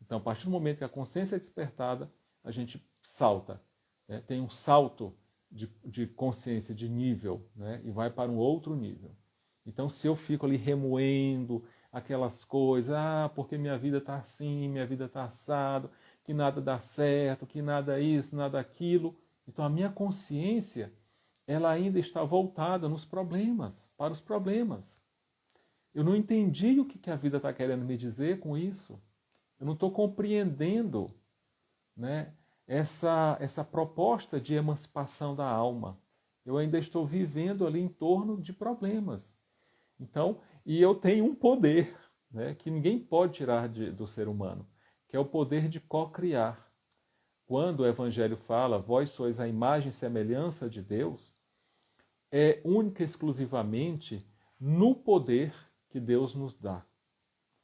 Então, a partir do momento que a consciência é despertada, a gente salta. Né? Tem um salto de consciência, de nível, né? E vai para um outro nível. Então, se eu fico ali remoendo aquelas coisas, porque minha vida está assim, minha vida está assado, que nada dá certo, que nada isso, nada aquilo. Então, a minha consciência, ela ainda está voltada nos problemas, para os problemas. Eu não entendi o que a vida está querendo me dizer com isso. Eu não estou compreendendo, né, essa proposta de emancipação da alma. Eu ainda estou vivendo ali em torno de problemas. Então, e eu tenho um poder, né, que ninguém pode tirar do ser humano, que é o poder de co-criar. Quando o Evangelho fala, vós sois a imagem e semelhança de Deus, é única e exclusivamente no poder que Deus nos dá,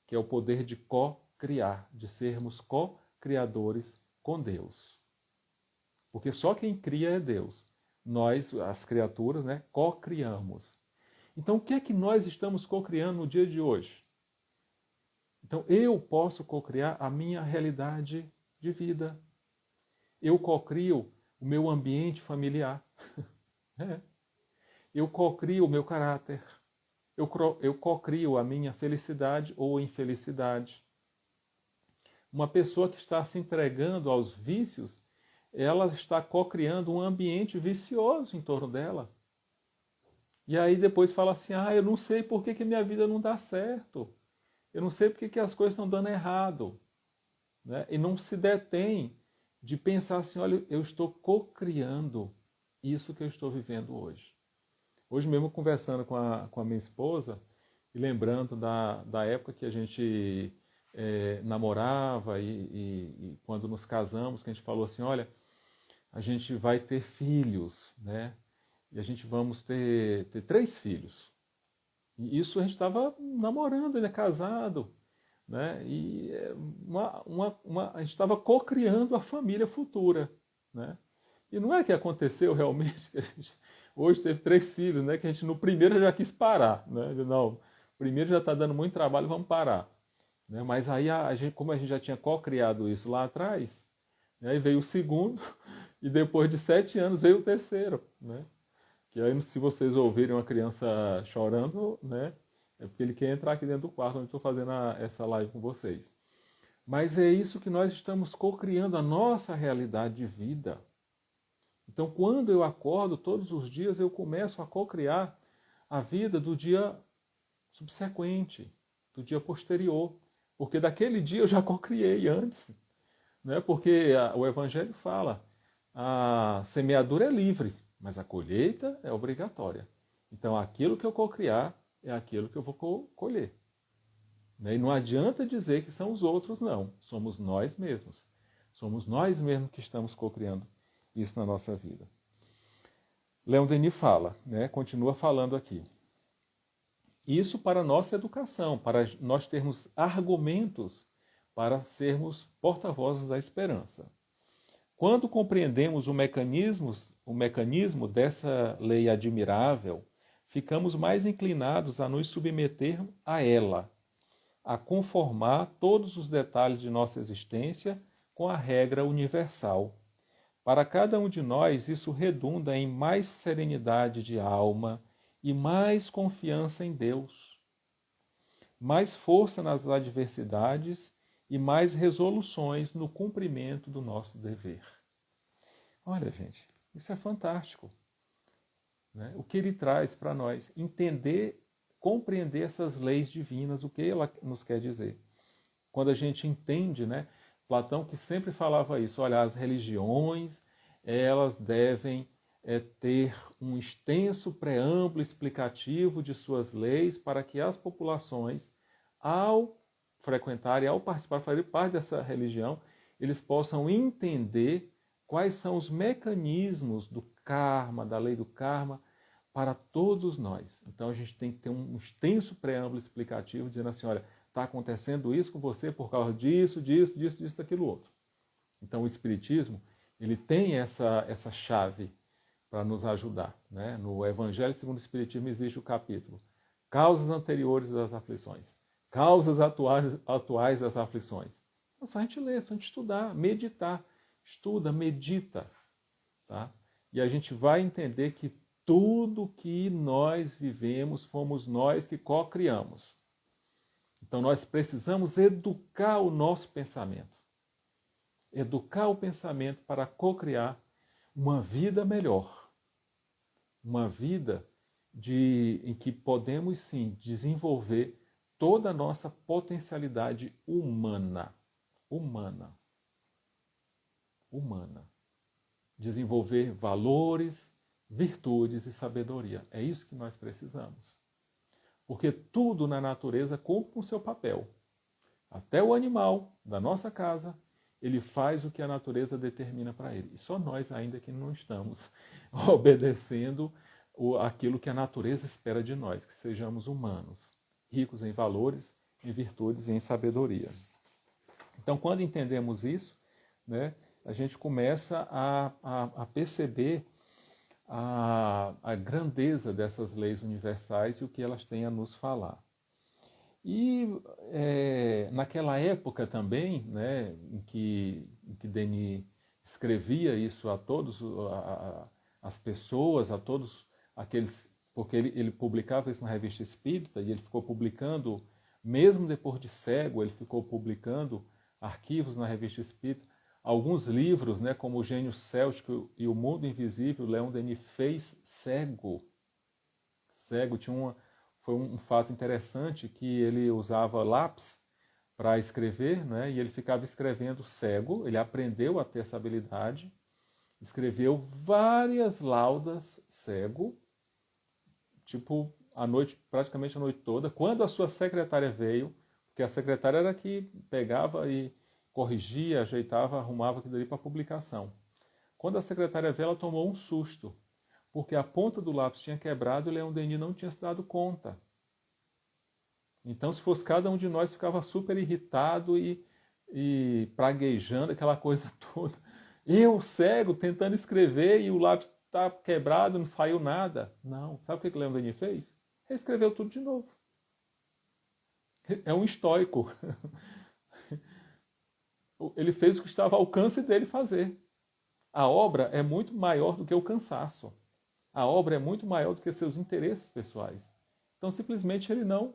que é o poder de co-criar, de sermos co-criadores com Deus. Porque só quem cria é Deus. Nós, as criaturas, né, co-criamos. Então, o que é que nós estamos co-criando no dia de hoje? Então, eu posso co-criar a minha realidade de vida. Eu co-crio o meu ambiente familiar. Eu co-crio o meu caráter. Eu co-crio a minha felicidade ou infelicidade. Uma pessoa que está se entregando aos vícios, ela está co-criando um ambiente vicioso em torno dela. E aí depois fala assim, eu não sei por que minha vida não dá certo. Eu não sei por que as coisas estão dando errado. Né? E não se detém de pensar assim, olha, eu estou co-criando isso que eu estou vivendo hoje. Hoje mesmo conversando com a minha esposa e lembrando da época que a gente namorava e quando nos casamos, que a gente falou assim, olha, a gente vai ter filhos, né? E a gente vamos ter 3 filhos. E isso a gente estava namorando, ainda casado. né? E a gente estava co-criando a família futura, né? E não é que aconteceu realmente que a gente hoje teve 3 filhos, né? Que a gente no primeiro já quis parar, né? Não, o primeiro já está dando muito trabalho, vamos parar, né? Mas aí como a gente já tinha co-criado isso lá atrás, né? Aí veio o segundo e depois de 7 anos veio o terceiro, né? Que aí se vocês ouvirem uma criança chorando, né? É porque ele quer entrar aqui dentro do quarto onde estou fazendo essa live com vocês. Mas é isso que nós estamos co-criando a nossa realidade de vida. Então, quando eu acordo todos os dias, eu começo a co-criar a vida do dia subsequente, do dia posterior. Porque daquele dia eu já co-criei antes. Né? Porque o Evangelho fala, a semeadura é livre, mas a colheita é obrigatória. Então, aquilo que eu co-criar é aquilo que eu vou colher. Né? E não adianta dizer que são os outros, não. Somos nós mesmos. Somos nós mesmos que estamos co-criando isso na nossa vida. Leon Denis fala, né? Continua falando aqui. Isso para a nossa educação, para nós termos argumentos para sermos porta-vozes da esperança. Quando compreendemos o mecanismo dessa lei admirável, ficamos mais inclinados a nos submeter a ela, a conformar todos os detalhes de nossa existência com a regra universal. Para cada um de nós, isso redunda em mais serenidade de alma e mais confiança em Deus, mais força nas adversidades e mais resoluções no cumprimento do nosso dever. Olha, gente, isso é fantástico. Né? O que ele traz para nós? Entender, compreender essas leis divinas, o que ela nos quer dizer. Quando a gente entende, né? Platão que sempre falava isso, olha, as religiões, elas devem ter um extenso preâmbulo explicativo de suas leis para que as populações, ao frequentarem, ao participar, fazer parte dessa religião, eles possam entender quais são os mecanismos do karma, da lei do karma, para todos nós. Então a gente tem que ter um extenso preâmbulo explicativo dizendo assim, olha, está acontecendo isso com você por causa disso, daquilo outro. Então o Espiritismo, ele tem essa chave para nos ajudar. Né? No Evangelho segundo o Espiritismo existe o capítulo Causas anteriores das aflições, causas atuais das aflições. É só a gente ler, é só a gente estudar, meditar. Estuda, medita. Tá? E a gente vai entender que tudo que nós vivemos fomos nós que co-criamos. Então nós precisamos educar o nosso pensamento. Educar o pensamento para co-criar uma vida melhor. Uma vida em que podemos sim desenvolver toda a nossa potencialidade humana. Humana. Desenvolver valores, virtudes e sabedoria. É isso que nós precisamos. Porque tudo na natureza cumpre o seu papel. Até o animal da nossa casa, ele faz o que a natureza determina para ele. E só nós ainda que não estamos obedecendo aquilo que a natureza espera de nós, que sejamos humanos, ricos em valores, em virtudes e em sabedoria. Então, quando entendemos isso, né, a gente começa a perceber a grandeza dessas leis universais e o que elas têm a nos falar. E naquela época também, né, em que Denis escrevia isso a todos as pessoas, a todos aqueles, porque ele publicava isso na Revista Espírita e ele ficou publicando, mesmo depois de cego, ele ficou publicando arquivos na Revista Espírita, alguns livros, né, como O Gênio Céltico e O Mundo Invisível, Leon Denis fez cego. Cego, foi um fato interessante que ele usava lápis para escrever, né, e ele ficava escrevendo cego, ele aprendeu a ter essa habilidade, escreveu várias laudas cego, tipo, praticamente a noite toda. Quando a sua secretária veio, porque a secretária era que pegava e corrigia, ajeitava, arrumava aquilo ali para publicação. Quando a secretária veio, ela tomou um susto, porque a ponta do lápis tinha quebrado e Leon Denis não tinha se dado conta. Então, se fosse cada um de nós, ficava super irritado e praguejando, aquela coisa toda. Eu, cego, tentando escrever e o lápis está quebrado, não saiu nada. Não. Sabe o que o Leon Denis fez? Reescreveu tudo de novo. É um estoico. Ele fez o que estava ao alcance dele fazer. A obra é muito maior do que o cansaço. A obra é muito maior do que seus interesses pessoais. Então, simplesmente, ele não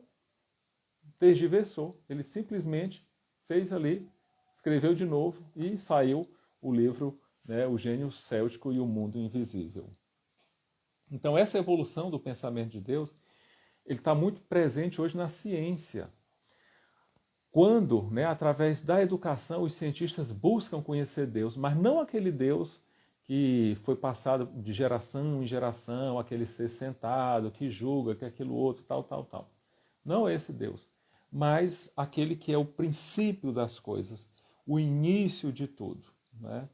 tergiversou. Ele simplesmente fez ali, escreveu de novo e saiu o livro, né, O Gênio Céltico e o Mundo Invisível. Então, essa evolução do pensamento de Deus, ele está muito presente hoje na ciência. Quando, né, através da educação, os cientistas buscam conhecer Deus, mas não aquele Deus que foi passado de geração em geração, aquele ser sentado, que julga, que aquilo outro, tal. Não esse Deus, mas aquele que é o princípio das coisas, o início de tudo, né?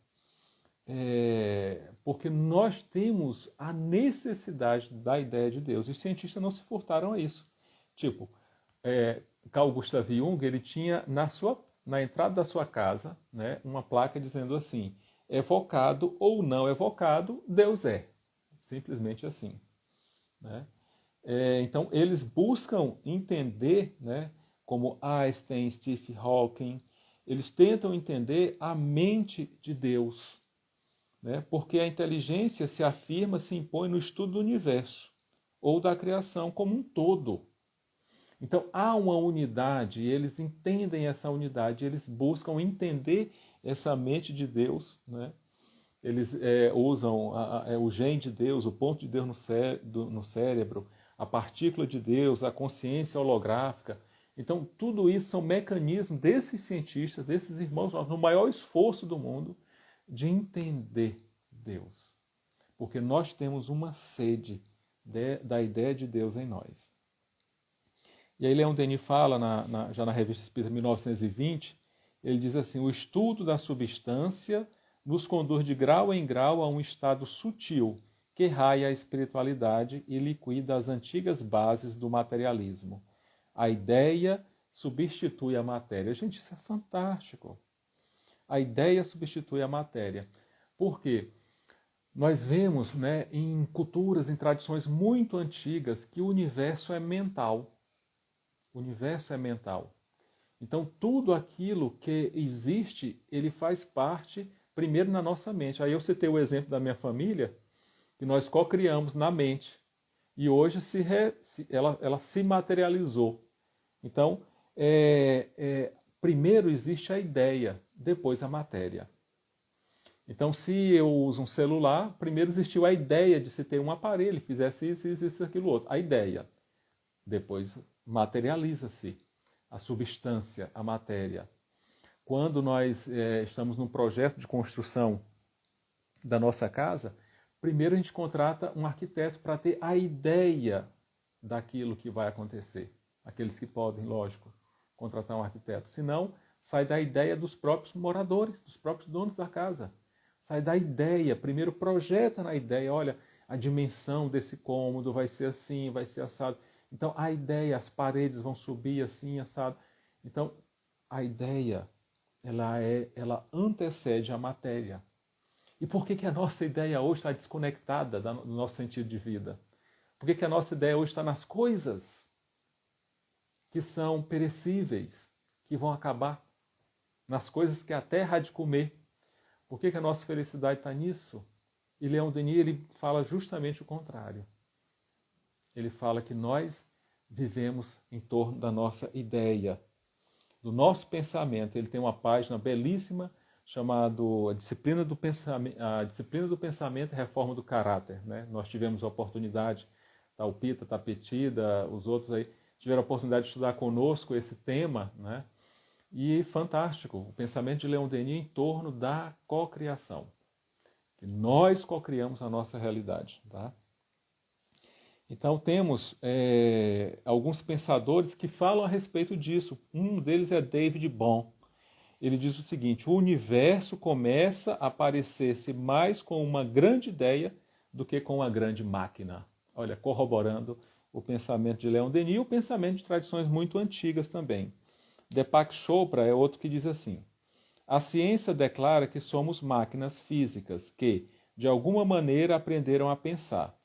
Porque nós temos a necessidade da ideia de Deus. E os cientistas não se furtaram a isso. Tipo, Carl Gustav Jung, ele tinha na entrada da sua casa, né, uma placa dizendo assim: evocado ou não evocado, Deus é. Simplesmente assim, né? Então, eles buscam entender, né, como Einstein, Stephen Hawking, eles tentam entender a mente de Deus, né, porque a inteligência se afirma, se impõe no estudo do universo ou da criação como um todo. Então, há uma unidade, e eles entendem essa unidade, eles buscam entender essa mente de Deus, né? Eles usam o gene de Deus, o ponto de Deus no cérebro, a partícula de Deus, a consciência holográfica. Então, tudo isso são mecanismos desses cientistas, desses irmãos, no maior esforço do mundo, de entender Deus. Porque nós temos uma sede da ideia de Deus em nós. E aí Leon Denis fala, já na Revista Espírita 1920, ele diz assim: o estudo da substância nos conduz de grau em grau a um estado sutil que raia a espiritualidade e liquida as antigas bases do materialismo. A ideia substitui a matéria. Gente, isso é fantástico. A ideia substitui a matéria. Por quê? Nós vemos, né, em culturas, em tradições muito antigas, que o universo é mental. O universo é mental. Então, tudo aquilo que existe, ele faz parte, primeiro, na nossa mente. Aí eu citei o exemplo da minha família, que nós co-criamos na mente. E hoje ela se materializou. Então, primeiro existe a ideia, depois a matéria. Então, se eu uso um celular, primeiro existiu a ideia de se ter um aparelho, fizesse isso, aquilo outro. A ideia. Depois materializa-se a substância, a matéria. Quando nós estamos num projeto de construção da nossa casa, primeiro a gente contrata um arquiteto para ter a ideia daquilo que vai acontecer. Aqueles que podem, lógico, contratar um arquiteto. Senão, sai da ideia dos próprios moradores, dos próprios donos da casa. Sai da ideia, primeiro projeta na ideia, olha, a dimensão desse cômodo vai ser assim, vai ser assado. Então, a ideia, as paredes vão subir assim, assado. Então, a ideia, ela antecede a matéria. E por que a nossa ideia hoje está desconectada do nosso sentido de vida? Por que a nossa ideia hoje está nas coisas que são perecíveis, que vão acabar? Nas coisas que a terra há de comer. Por que a nossa felicidade está nisso? E Leon Denis, ele fala justamente o contrário. Ele fala que nós vivemos em torno da nossa ideia, do nosso pensamento. Ele tem uma página belíssima chamada A Disciplina do Pensamento e Reforma do Caráter, né? Nós tivemos a oportunidade, Talpita, Tapetida, os outros aí, tiveram a oportunidade de estudar conosco esse tema, né? E fantástico, o pensamento de Leon Denis em torno da cocriação. Que nós cocriamos a nossa realidade, tá? Então temos alguns pensadores que falam a respeito disso. Um deles é David Bohm. Ele diz o seguinte: o universo começa a parecer-se mais com uma grande ideia do que com uma grande máquina. Olha, corroborando o pensamento de Leon Denis e o pensamento de tradições muito antigas também. Deepak Chopra é outro que diz assim: a ciência declara que somos máquinas físicas que, de alguma maneira, aprenderam a pensar.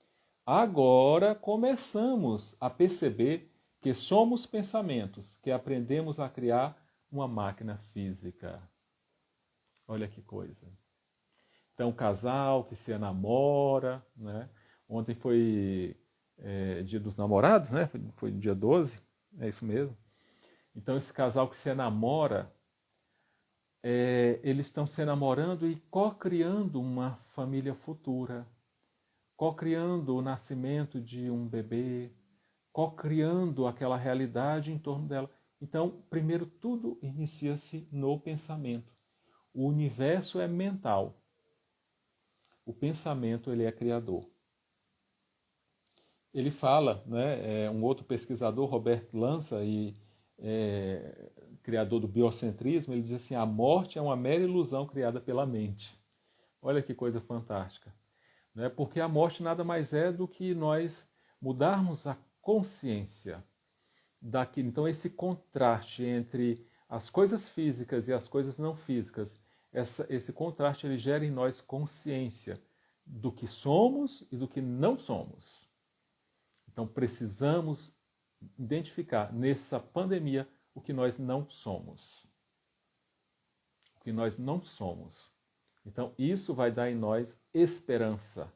Agora começamos a perceber que somos pensamentos, que aprendemos a criar uma máquina física. Olha que coisa. Então, casal que se namora, né? Ontem foi dia dos namorados, né? Foi dia 12, é isso mesmo. Então, esse casal que se namora, eles estão se namorando e co-criando uma família futura, co-criando o nascimento de um bebê, co-criando aquela realidade em torno dela. Então, primeiro, tudo inicia-se no pensamento. O universo é mental. O pensamento, ele é criador. Ele fala, né, um outro pesquisador, Robert Lanza, criador do biocentrismo, ele diz assim: a morte é uma mera ilusão criada pela mente. Olha que coisa fantástica. Né? Porque a morte nada mais é do que nós mudarmos a consciência daquilo. Então, esse contraste entre as coisas físicas e as coisas não físicas, esse contraste ele gera em nós consciência do que somos e do que não somos. Então, precisamos identificar nessa pandemia o que nós não somos. O que nós não somos. Então, isso vai dar em nós esperança.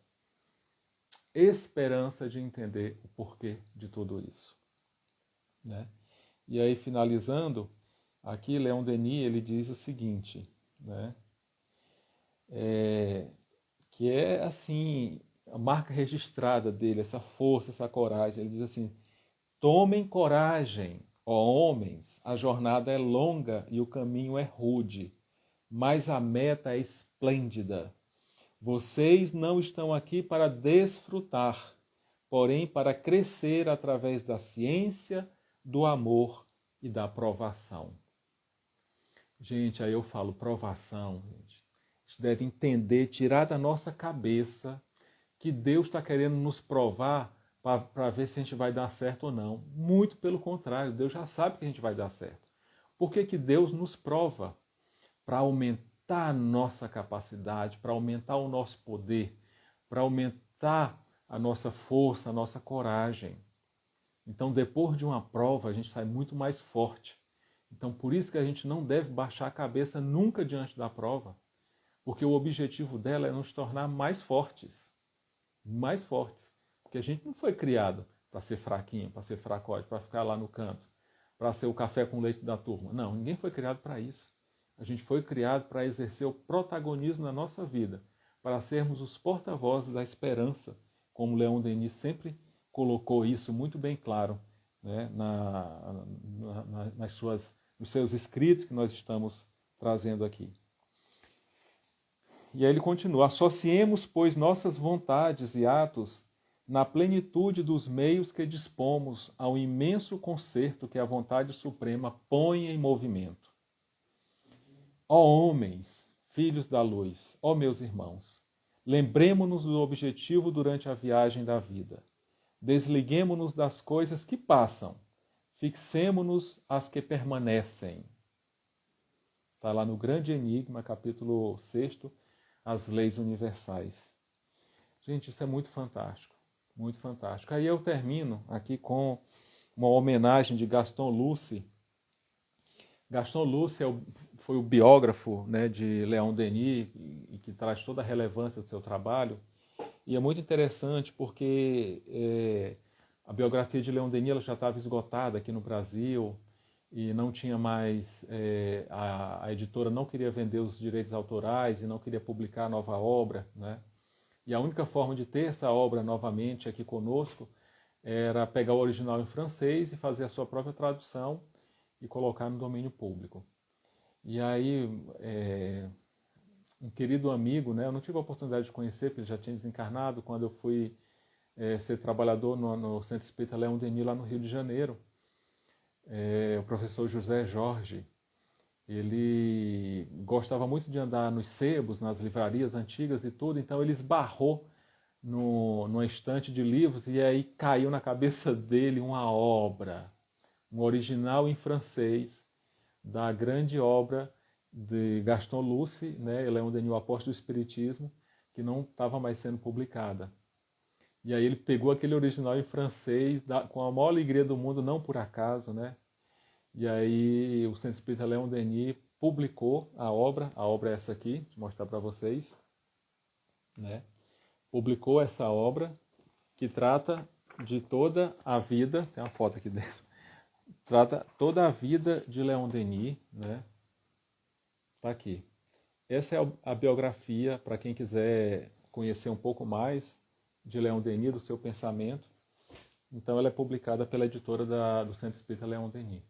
Esperança de entender o porquê de tudo isso. Né? E aí, finalizando, aqui Leon Denis ele diz o seguinte, né? Que é assim, a marca registrada dele, essa força, essa coragem. Ele diz assim: tomem coragem, ó homens, a jornada é longa e o caminho é rude, mas a meta é esplêndida. Vocês não estão aqui para desfrutar, porém para crescer através da ciência, do amor e da provação. Gente, aí eu falo provação, gente. A gente deve entender, tirar da nossa cabeça que Deus está querendo nos provar para ver se a gente vai dar certo ou não. Muito pelo contrário, Deus já sabe que a gente vai dar certo. Por que que Deus nos prova? Para aumentar a nossa capacidade, para aumentar o nosso poder, para aumentar a nossa força, a nossa coragem. Então, depois de uma prova, a gente sai muito mais forte. Então, por isso que a gente não deve baixar a cabeça nunca diante da prova, porque o objetivo dela é nos tornar mais fortes. Mais fortes. Porque a gente não foi criado para ser fraquinho, para ser fracote, para ficar lá no canto, para ser o café com leite da turma. Não, ninguém foi criado para isso. A gente foi criado para exercer o protagonismo na nossa vida, para sermos os porta-vozes da esperança, como Leon Denis sempre colocou isso muito bem claro, né, nos seus escritos que nós estamos trazendo aqui. E aí ele continua: associemos, pois, nossas vontades e atos na plenitude dos meios que dispomos ao imenso concerto que a vontade suprema põe em movimento. Ó homens, filhos da luz, ó meus irmãos, lembremo-nos do objetivo durante a viagem da vida. Desliguemo-nos das coisas que passam, fixemo-nos às que permanecem. Está lá no Grande Enigma, capítulo 6º, as leis universais. Gente, isso é muito fantástico, muito fantástico. Aí eu termino aqui com uma homenagem de Gaston Luce. Gaston Luce foi o biógrafo, né, de Leon Denis e que traz toda a relevância do seu trabalho. E é muito interessante porque a biografia de Leon Denis ela já estava esgotada aqui no Brasil e não tinha mais, a editora não queria vender os direitos autorais e não queria publicar a nova obra, né? E a única forma de ter essa obra novamente aqui conosco era pegar o original em francês e fazer a sua própria tradução e colocar no domínio público. E aí, um querido amigo, né, eu não tive a oportunidade de conhecer, porque ele já tinha desencarnado, quando eu fui ser trabalhador no Centro Espírita Leon Denis, lá no Rio de Janeiro. O professor José Jorge, ele gostava muito de andar nos sebos, nas livrarias antigas e tudo, então ele esbarrou numa estante de livros e aí caiu na cabeça dele uma obra, um original em francês da grande obra de Gaston Luce, né, Leon Denis, o Apóstolo do Espiritismo, que não estava mais sendo publicada. E aí ele pegou aquele original em francês, com a maior alegria do mundo, não por acaso, né? E aí o Centro Espírita Leon Denis publicou a obra é essa aqui, vou mostrar para vocês, né? Publicou essa obra que trata de toda a vida, tem uma foto aqui dentro, trata toda a vida de Leon Denis, né? Tá aqui. Essa é a biografia para quem quiser conhecer um pouco mais de Leon Denis, do seu pensamento. Então ela é publicada pela editora do Centro Espírita Leon Denis.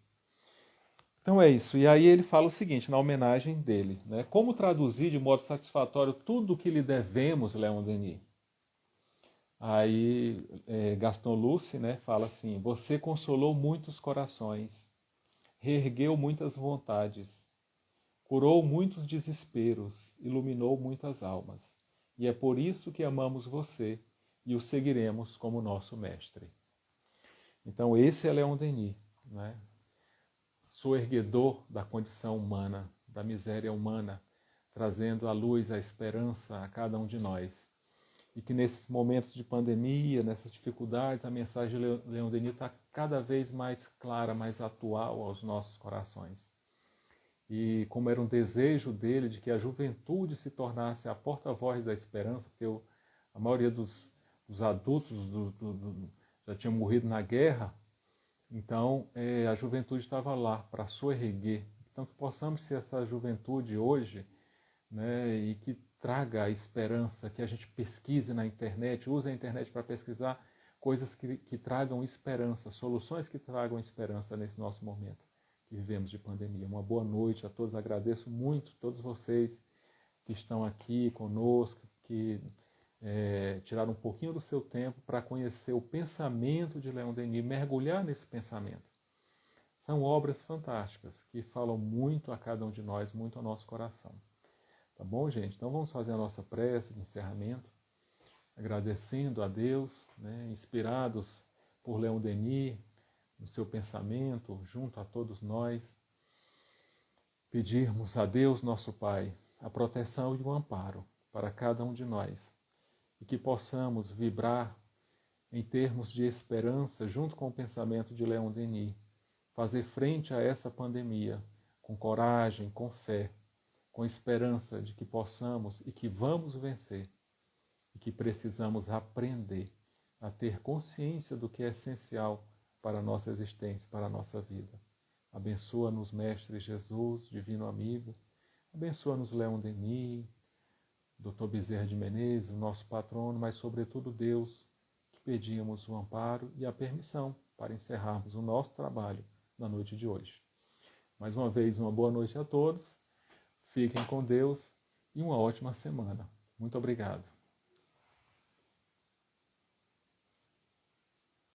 Então é isso. E aí ele fala o seguinte, na homenagem dele, né? Como traduzir de modo satisfatório tudo o que lhe devemos, Leon Denis? Aí Gaston Luce, né, fala assim, você consolou muitos corações, reergueu muitas vontades, curou muitos desesperos, iluminou muitas almas. E é por isso que amamos você e o seguiremos como nosso mestre. Então esse é Leon Denis, né? Soerguedor da condição humana, da miséria humana, trazendo a luz, a esperança a cada um de nós. E que nesses momentos de pandemia, nessas dificuldades, a mensagem de Leon Denis está cada vez mais clara, mais atual aos nossos corações. E como era um desejo dele de que a juventude se tornasse a porta-voz da esperança, porque a maioria dos adultos já tinham morrido na guerra, então a juventude estava lá para soerguer. Então que possamos ser essa juventude hoje, né, e que traga a esperança, que a gente pesquise na internet, use a internet para pesquisar coisas que tragam esperança, soluções que tragam esperança nesse nosso momento que vivemos de pandemia. Uma boa noite a todos, agradeço muito a todos vocês que estão aqui conosco, que tiraram um pouquinho do seu tempo para conhecer o pensamento de Leon Denis, mergulhar nesse pensamento. São obras fantásticas que falam muito a cada um de nós, muito ao nosso coração. Tá bom, gente? Então vamos fazer a nossa prece de encerramento, agradecendo a Deus, né, inspirados por Leon Denis, no seu pensamento, junto a todos nós, pedirmos a Deus, nosso Pai, a proteção e o amparo para cada um de nós, e que possamos vibrar em termos de esperança, junto com o pensamento de Leon Denis, fazer frente a essa pandemia com coragem, com fé, com esperança de que possamos e que vamos vencer, e que precisamos aprender a ter consciência do que é essencial para a nossa existência, para a nossa vida. Abençoa-nos, Mestre Jesus, Divino Amigo, abençoa-nos, Leon Denis, Dr. Bezerra de Menezes, o nosso patrono, mas sobretudo Deus, que pedimos o amparo e a permissão para encerrarmos o nosso trabalho na noite de hoje. Mais uma vez, uma boa noite a todos. Fiquem com Deus e uma ótima semana. Muito obrigado.